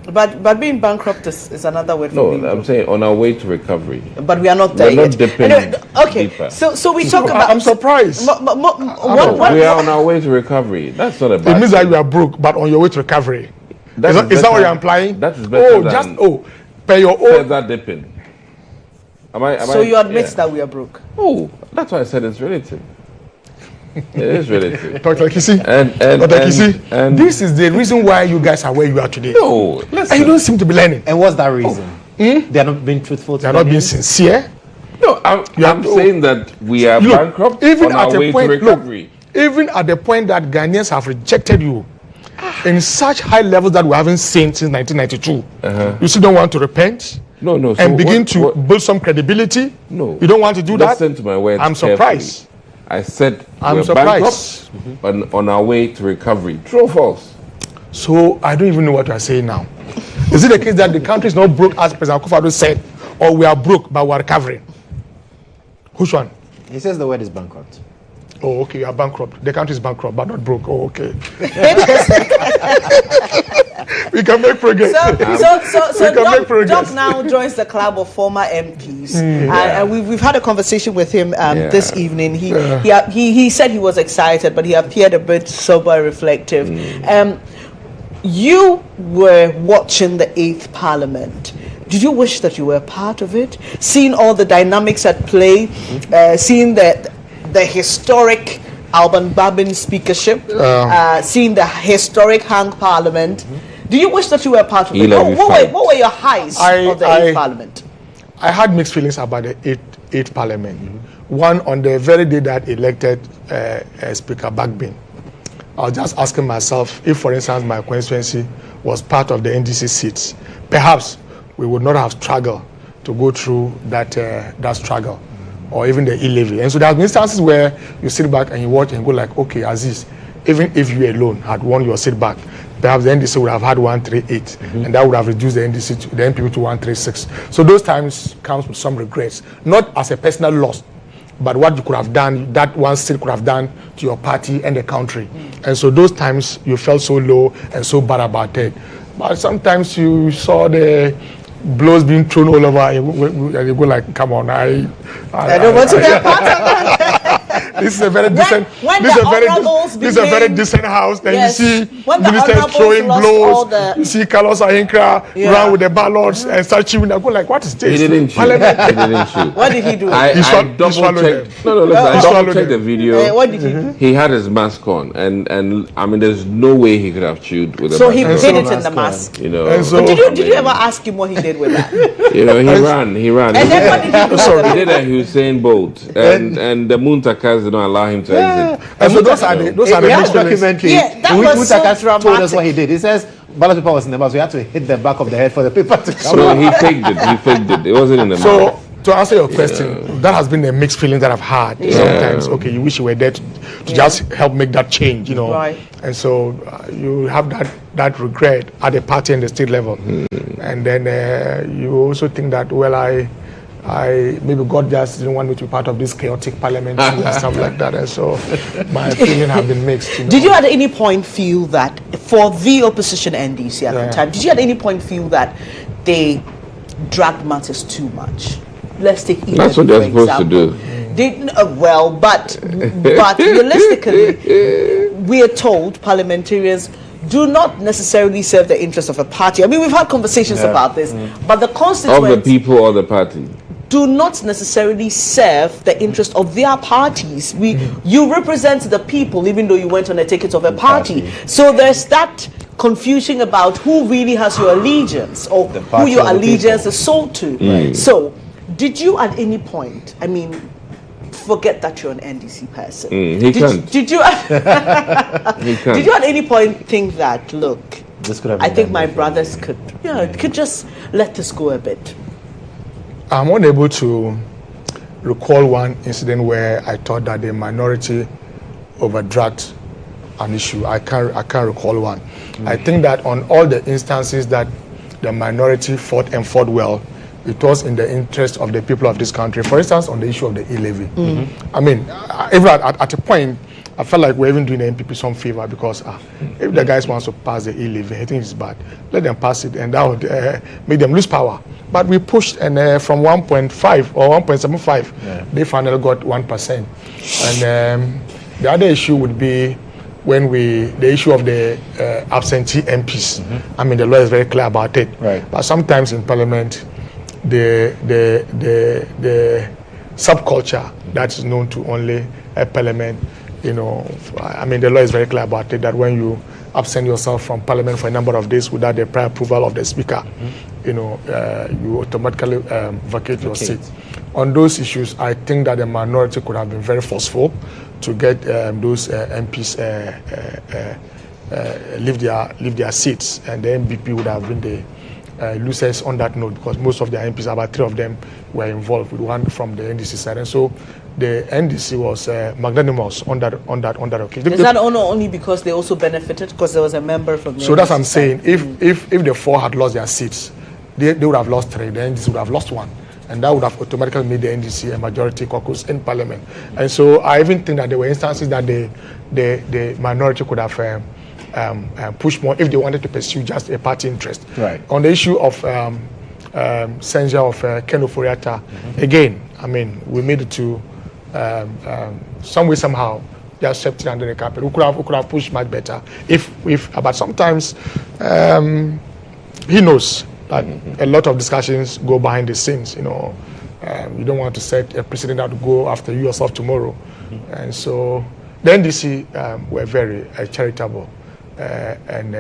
But being bankrupt is another word for being I'm saying on our way to recovery. But we are not there yet. Anyway, okay, deeper. So we talk about... I'm surprised. We are on our way to recovery. That's not a bad It means thing. that you are broke, but on your way to recovery. Is that what you're implying? That is better pay your own... Further dipping. You admit that we are broke? Oh, that's why I said it's relative. It is relative. Dr. Kisi, this is the reason why you guys are where you are today. No, and you don't seem to be learning. And what's that reason? They are not being truthful. They are not being sincere. No, I'm saying that we are bankrupt even on our way to recovery. Even at the point that Ghanaians have rejected you in such high levels that we haven't seen since 1992, you still don't want to repent? No. And begin to build some credibility? No. You don't want to do that? Listen to my words. I'm surprised. I said I'm we're surprised. bankrupt on our way to recovery. True or false? So I don't even know what you are saying now. Is it the case that the country is not broke as President Akufo-Addo said, or we are broke but we are recovering? Which one? He says the word is bankrupt. Oh, okay, you are bankrupt. The country is bankrupt but not broke. Oh, okay. We can make progress. So Doc now joins the club of former MPs, and we've had a conversation with him this evening. He said he was excited, but he appeared a bit sober, reflective. You were watching the 8th Parliament. Did you wish that you were part of it? Seeing all the dynamics at play, seeing the historic Alban Babin speakership, seeing the historic Hang Parliament. Do you wish that you were part of it? What were your highs of the 8th Parliament? I had mixed feelings about the 8th Parliament. One, on the very day that elected Speaker Bagbin, I was just asking myself if, for instance, my constituency was part of the NDC seats, perhaps we would not have struggled to go through that struggle, or even the e-levy. And so there have been instances where you sit back and you watch and go like, okay, Aziz, even if you alone had won your seat back, perhaps the NDC would have had 138, and that would have reduced the NDC the NPP to 136. So those times comes with some regrets, not as a personal loss, but what you could have done, that one seat could have done to your party and the country. And so those times you felt so low and so bad about it. But sometimes you saw the blows being thrown all over, and you go like, come on, I don't want to be a part of that. This is a very decent. This is a very decent house. Then you see ministers throwing blows. You see Carlos Ahinkra run with the ballots and start chewing. I go like, what is this? He didn't shoot. What did he do? I double checked. I double checked the video. What did he do? He had his mask on, and I mean, there's no way he could have chewed with a mask. So he hid it in the mask. You know. Did you ever ask him what he did with that? You know, he ran. And then what did he do? He did a Hussein Bolt, and the Muntakas did not allow him to exit. And so those are the documentary. Muntaka told us what he did. He says ballot paper was in the mouth, so we had to hit the back of the head for the paper to come. So he faked it. It wasn't in the mouth. To answer your question, that has been a mixed feeling that I've had. Sometimes, okay, you wish you were there to just help make that change, you know. Right. And so you have that regret at the party and the state level. And then you also think that, well, I maybe God just didn't want me to be part of this chaotic parliament and stuff like that. And so my feelings have been mixed. You know. Did you at any point feel that for the opposition NDC at the time, did you at any point feel that they dragged matters too much? Let's take That's what they're supposed to do. But realistically, we are told parliamentarians do not necessarily serve the interest of a party. I mean, we've had conversations about this, but the constituents of the people or the party do not necessarily serve the interest of their parties. You represent the people, even though you went on a ticket of a party. So there's that confusion about who really has your allegiance or who your allegiance is sold to. So did you at any point, I mean, forget that you're an NDC person. Did you at any point think that, look, this could have I think my brothers could just let this go a bit? I'm unable to recall one incident where I thought that the minority overdragged an issue. I can't recall one. I think that on all the instances that the minority fought well, it was in the interest of the people of this country. For instance, on the issue of the e-levy. I mean, even at a point, I felt like we're even doing the NPP some favor because if the guys want to pass the e-leaving, I think it's bad. Let them pass it, and that would make them lose power. But we pushed, and from 1.5 or 1.75, they finally got 1%. And the other issue would be when the issue of the absentee MPs. I mean, the law is very clear about it. Right. But sometimes in Parliament, the subculture that is known to only a Parliament, you know, I mean, the law is very clear about it that when you absent yourself from Parliament for a number of days without the prior approval of the Speaker, you know, you automatically vacate your seat. On those issues, I think that the minority could have been very forceful to get those MPs leave their seats, and the MPP would have been the losers on that note, because most of the MPs, about 3 of them, were involved, with 1 from the NDC side, and so the NDC was magnanimous on that occasion. Is that only because they also benefited because there was a member from the So NDC that's what I'm side? saying. If the 4 had lost their seats, they would have lost 3. The NDC would have lost 1. And that would have automatically made the NDC a majority caucus in Parliament. And so I even think that there were instances that the minority could have pushed more if they wanted to pursue just a party interest. Right. On the issue of censure of Ken Ofori-Atta, again, I mean, we made it to some way, somehow, just swept it under the carpet. We could have pushed much better. But sometimes he knows that a lot of discussions go behind the scenes. You know, you don't want to set a precedent that will go after you yourself tomorrow. And so the NDC were very charitable, and